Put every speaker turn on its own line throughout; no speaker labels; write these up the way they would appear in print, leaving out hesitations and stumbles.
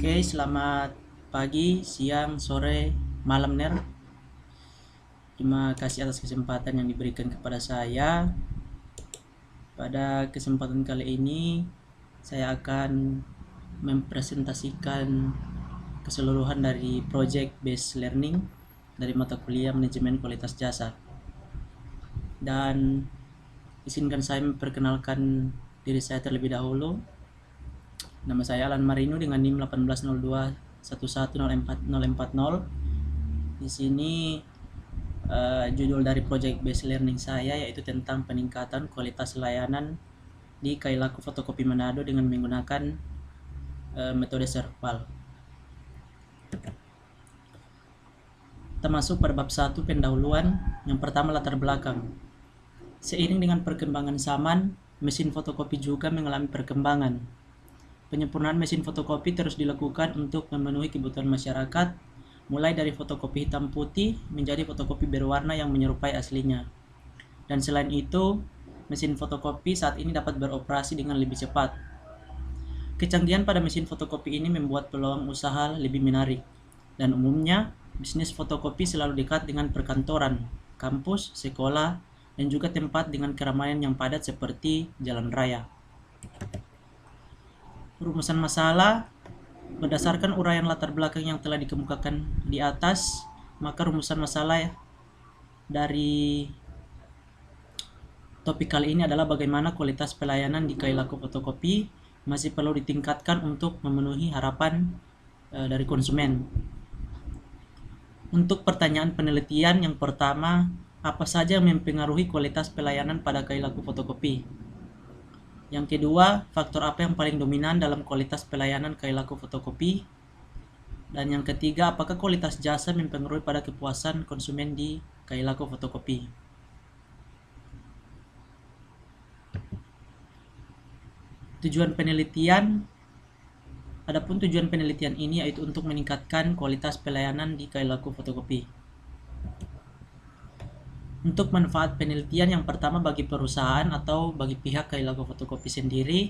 Oke, selamat pagi, siang, sore, malam Ner. Terima kasih atas kesempatan yang diberikan kepada saya. Pada kesempatan kali ini, saya akan mempresentasikan keseluruhan dari Project Based Learning dari mata kuliah Manajemen Kualitas Jasa. Dan izinkan saya memperkenalkan diri saya terlebih dahulu. Nama saya Alan Marino dengan NIM 1802110440. Di sini judul dari project based learning saya yaitu tentang peningkatan kualitas layanan di Kailaku Fotokopi Manado dengan menggunakan metode Serval. Kita masuk pada bab 1 pendahuluan. Yang pertama, latar belakang. Seiring dengan perkembangan zaman, mesin fotokopi juga mengalami perkembangan. Penyempurnaan mesin fotokopi terus dilakukan untuk memenuhi kebutuhan masyarakat, mulai dari fotokopi hitam putih menjadi fotokopi berwarna yang menyerupai aslinya. Dan selain itu, mesin fotokopi saat ini dapat beroperasi dengan lebih cepat. Kecanggihan pada mesin fotokopi ini membuat peluang usaha lebih menarik, dan umumnya bisnis fotokopi selalu dekat dengan perkantoran, kampus, sekolah, dan juga tempat dengan keramaian yang padat seperti jalan raya. Rumusan masalah. Berdasarkan uraian latar belakang yang telah dikemukakan di atas, maka rumusan masalah dari topik kali ini adalah bagaimana kualitas pelayanan di Kailaku Fotokopi masih perlu ditingkatkan untuk memenuhi harapan dari konsumen. Untuk pertanyaan penelitian yang pertama, apa saja yang mempengaruhi kualitas pelayanan pada Kailaku Fotokopi? Yang kedua, faktor apa yang paling dominan dalam kualitas pelayanan Kailaku Fotokopi? Dan yang ketiga, apakah kualitas jasa mempengaruhi pada kepuasan konsumen di Kailaku Fotokopi? Tujuan penelitian. Adapun tujuan penelitian ini yaitu untuk meningkatkan kualitas pelayanan di Kailaku Fotokopi. Untuk manfaat penelitian, yang pertama bagi perusahaan atau bagi pihak Kailaku Fotokopi sendiri,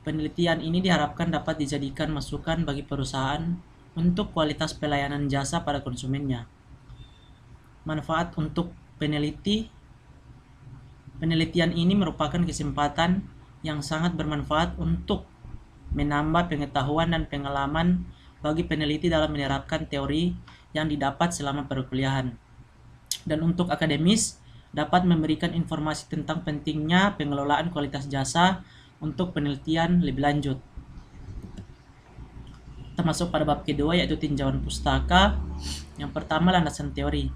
penelitian ini diharapkan dapat dijadikan masukan bagi perusahaan untuk kualitas pelayanan jasa pada konsumennya. Manfaat untuk peneliti. Penelitian ini merupakan kesempatan yang sangat bermanfaat untuk menambah pengetahuan dan pengalaman bagi peneliti dalam menerapkan teori yang didapat selama perkuliahan. Dan untuk akademis, dapat memberikan informasi tentang pentingnya pengelolaan kualitas jasa untuk penelitian lebih lanjut. Kita masuk pada bab kedua yaitu tinjauan pustaka. Yang pertama, landasan teori.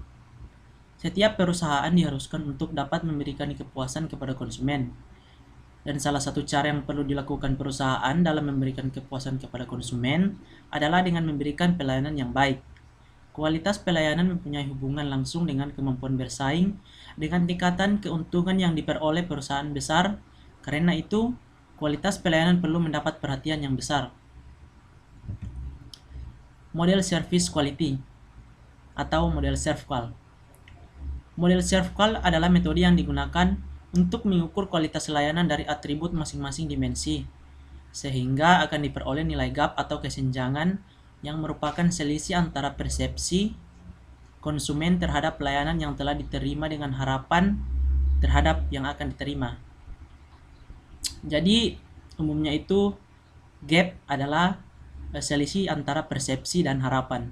Setiap perusahaan diharuskan untuk dapat memberikan kepuasan kepada konsumen. Dan salah satu cara yang perlu dilakukan perusahaan dalam memberikan kepuasan kepada konsumen adalah dengan memberikan pelayanan yang baik. Kualitas pelayanan mempunyai hubungan langsung dengan kemampuan bersaing dengan tingkatan keuntungan yang diperoleh perusahaan besar. Karena itu, kualitas pelayanan perlu mendapat perhatian yang besar. Model Service Quality atau model Serval. Model Serval adalah metode yang digunakan untuk mengukur kualitas layanan dari atribut masing-masing dimensi, sehingga akan diperoleh nilai gap atau kesenjangan yang merupakan selisih antara persepsi konsumen terhadap pelayanan yang telah diterima dengan harapan terhadap yang akan diterima. Jadi umumnya itu gap adalah selisih antara persepsi dan harapan.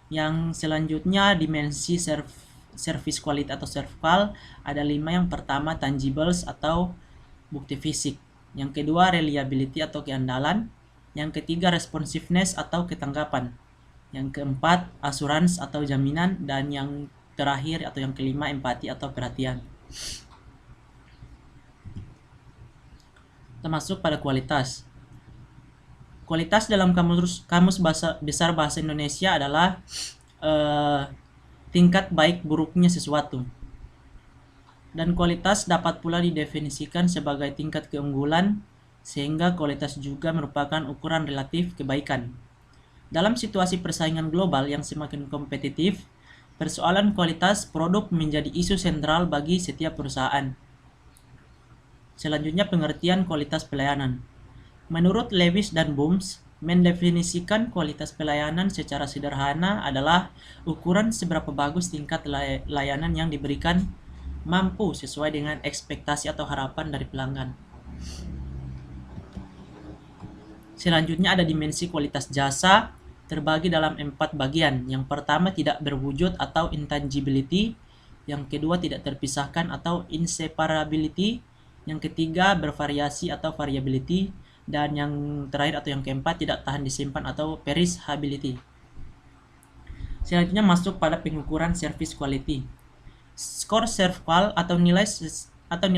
Yang selanjutnya dimensi service quality atau Serval ada 5. Yang pertama tangibles atau bukti fisik. Yang kedua reliability atau keandalan. Yang ketiga responsiveness atau ketanggapan. Yang keempat assurance atau jaminan. Dan yang terakhir atau yang kelima empati atau perhatian. Kita masuk pada kualitas. Kualitas dalam kamus besar bahasa Indonesia adalah tingkat baik buruknya sesuatu. Dan kualitas dapat pula didefinisikan sebagai tingkat keunggulan, sehingga kualitas juga merupakan ukuran relatif kebaikan. Dalam situasi persaingan global yang semakin kompetitif, persoalan kualitas produk menjadi isu sentral bagi setiap perusahaan. Selanjutnya pengertian kualitas pelayanan. Menurut Lewis dan Booms, mendefinisikan kualitas pelayanan secara sederhana adalah ukuran seberapa bagus tingkat layanan yang diberikan mampu sesuai dengan ekspektasi atau harapan dari pelanggan. Selanjutnya ada dimensi kualitas jasa, terbagi dalam 4 bagian. Yang pertama tidak berwujud atau intangibility, yang kedua tidak terpisahkan atau inseparability, yang ketiga bervariasi atau variability, dan yang terakhir atau yang keempat tidak tahan disimpan atau perishability. Selanjutnya masuk pada pengukuran service quality. Skor serval atau nilai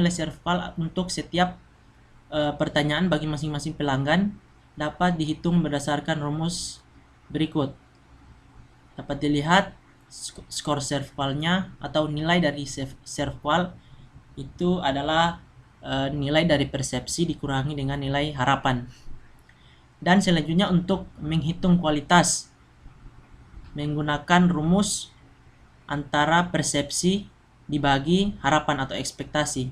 serval untuk setiap pertanyaan bagi masing-masing pelanggan dapat dihitung berdasarkan rumus berikut. Dapat dilihat skor servalnya atau nilai dari serval itu adalah nilai dari persepsi dikurangi dengan nilai harapan. Dan selanjutnya untuk menghitung kualitas menggunakan rumus antara persepsi dibagi harapan atau ekspektasi.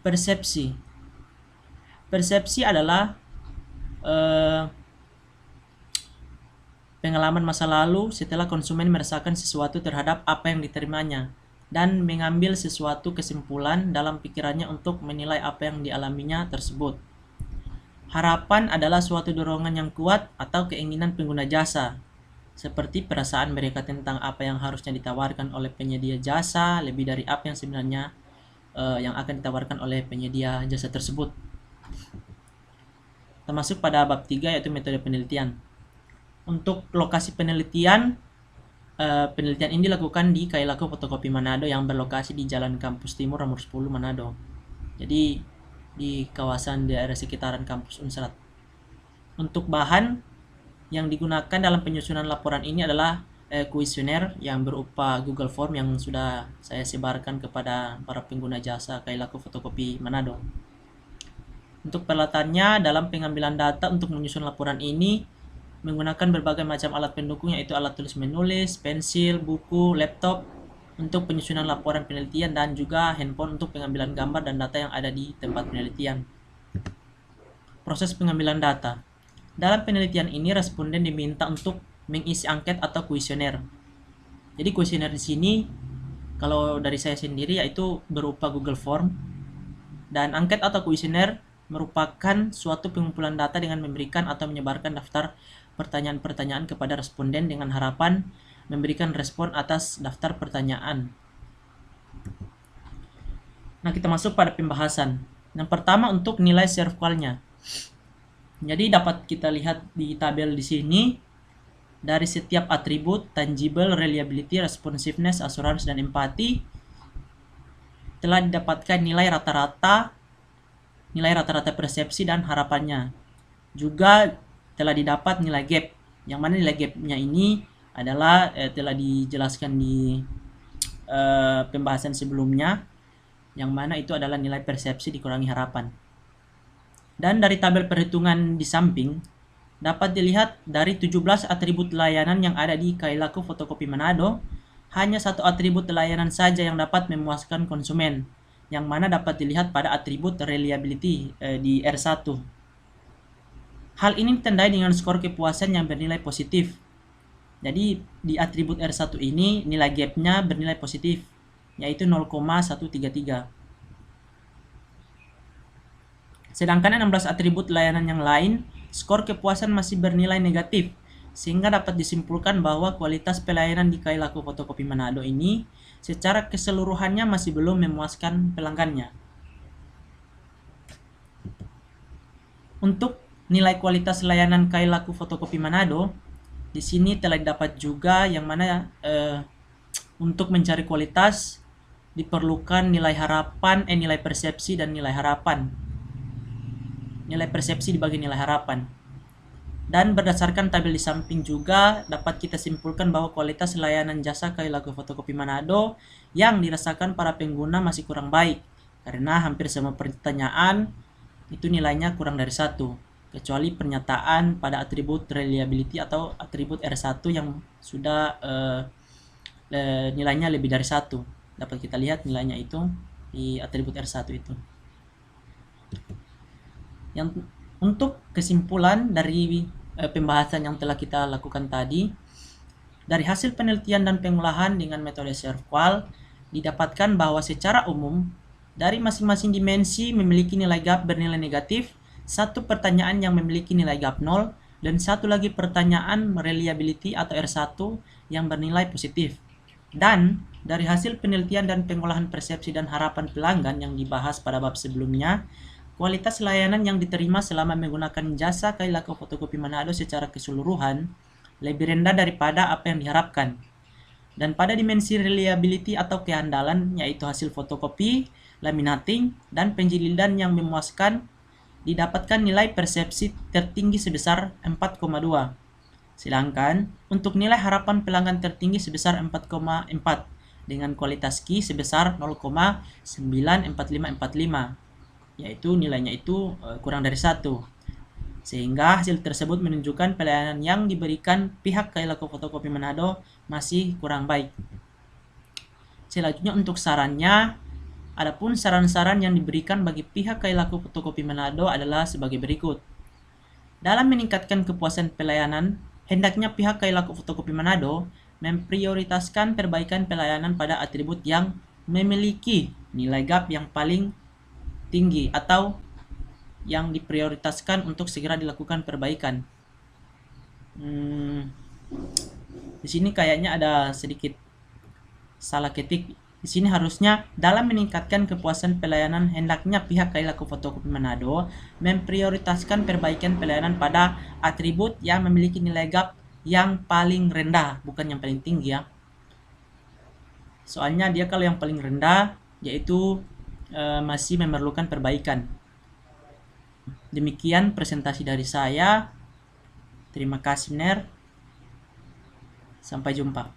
Persepsi adalah pengalaman masa lalu setelah konsumen merasakan sesuatu terhadap apa yang diterimanya dan mengambil sesuatu kesimpulan dalam pikirannya untuk menilai apa yang dialaminya tersebut. Harapan adalah suatu dorongan yang kuat atau keinginan pengguna jasa, seperti perasaan mereka tentang apa yang harusnya ditawarkan oleh penyedia jasa lebih dari apa yang sebenarnya yang akan ditawarkan oleh penyedia jasa tersebut. Termasuk pada bab 3 yaitu metode penelitian. Untuk lokasi penelitian, penelitian ini dilakukan di Kailaku Fotokopi Manado yang berlokasi di Jalan Kampus Timur nomor 10 Manado. Jadi di kawasan daerah sekitaran kampus Unsrat. Untuk bahan yang digunakan dalam penyusunan laporan ini adalah kuesioner yang berupa Google Form yang sudah saya sebarkan kepada para pengguna jasa Kailaku Fotokopi Manado. Untuk peralatannya dalam pengambilan data untuk menyusun laporan ini menggunakan berbagai macam alat pendukung yaitu alat tulis menulis, pensil, buku, laptop untuk penyusunan laporan penelitian dan juga handphone untuk pengambilan gambar dan data yang ada di tempat penelitian. Proses pengambilan data. Dalam penelitian ini responden diminta untuk mengisi angket atau kuesioner. Jadi kuesioner di sini kalau dari saya sendiri yaitu berupa Google Form, dan angket atau kuesioner merupakan suatu pengumpulan data dengan memberikan atau menyebarkan daftar pertanyaan-pertanyaan kepada responden dengan harapan memberikan respon atas daftar pertanyaan. Nah, kita masuk pada pembahasan. Yang pertama untuk nilai servalnya. Jadi dapat kita lihat di tabel di sini dari setiap atribut tangible, reliability, responsiveness, assurance, dan empati telah didapatkan nilai rata-rata persepsi dan harapannya. Juga telah didapat nilai gap, yang mana nilai gapnya ini adalah telah dijelaskan di pembahasan sebelumnya, yang mana itu adalah nilai persepsi dikurangi harapan. Dan dari tabel perhitungan di samping dapat dilihat dari 17 atribut layanan yang ada di Kailaku Fotokopi Manado, hanya satu atribut layanan saja yang dapat memuaskan konsumen, yang mana dapat dilihat pada atribut reliability di R1. Hal ini ditandai dengan skor kepuasan yang bernilai positif. Jadi di atribut R1 ini nilai gapnya bernilai positif, yaitu 0,133. Sedangkan 16 atribut layanan yang lain, skor kepuasan masih bernilai negatif, sehingga dapat disimpulkan bahwa kualitas pelayanan di Kailaku Fotokopi Manado ini secara keseluruhannya masih belum memuaskan pelanggannya. Untuk nilai kualitas layanan Kailaku Fotokopi Manado, di sini telah didapat juga yang mana untuk mencari kualitas diperlukan nilai persepsi dan nilai harapan. Nilai persepsi dibagi nilai harapan. Dan berdasarkan tabel di samping juga dapat kita simpulkan bahwa kualitas layanan jasa Kailaku Fotokopi Manado yang dirasakan para pengguna masih kurang baik, karena hampir semua pertanyaan itu nilainya kurang dari 1, kecuali pernyataan pada atribut reliability atau atribut R1 yang sudah nilainya lebih dari 1. Dapat kita lihat nilainya itu di atribut R1 itu. Untuk kesimpulan dari pembahasan yang telah kita lakukan tadi, dari hasil penelitian dan pengolahan dengan metode SERVQUAL, didapatkan bahwa secara umum, dari masing-masing dimensi memiliki nilai gap bernilai negatif, satu pertanyaan yang memiliki nilai gap 0, dan satu lagi pertanyaan reliability atau R1 yang bernilai positif. Dan dari hasil penelitian dan pengolahan persepsi dan harapan pelanggan yang dibahas pada bab sebelumnya, kualitas layanan yang diterima selama menggunakan jasa Kailaku Fotokopi Manado secara keseluruhan lebih rendah daripada apa yang diharapkan. Dan pada dimensi reliability atau keandalan, yaitu hasil fotokopi, laminating, dan penjilidan yang memuaskan, didapatkan nilai persepsi tertinggi sebesar 4,2. Sedangkan untuk nilai harapan pelanggan tertinggi sebesar 4,4 dengan kualitas key sebesar 0,94545, yaitu nilainya itu kurang dari 1. Sehingga hasil tersebut menunjukkan pelayanan yang diberikan pihak Kailaku Fotokopi Manado masih kurang baik. Selanjutnya untuk sarannya, adapun saran-saran yang diberikan bagi pihak Kailaku Fotokopi Manado adalah sebagai berikut. Dalam meningkatkan kepuasan pelayanan, hendaknya pihak Kailaku Fotokopi Manado memprioritaskan perbaikan pelayanan pada atribut yang memiliki nilai gap yang paling tinggi atau yang diprioritaskan untuk segera dilakukan perbaikan. Di sini kayaknya ada sedikit salah ketik. Di sini harusnya dalam meningkatkan kepuasan pelayanan, hendaknya pihak Kailaku Fotokopi Manado memprioritaskan perbaikan pelayanan pada atribut yang memiliki nilai gap yang paling rendah, bukan yang paling tinggi ya. Soalnya dia kalau yang paling rendah yaitu masih memerlukan perbaikan. Demikian presentasi dari saya. Terima kasih, Ner. Sampai jumpa.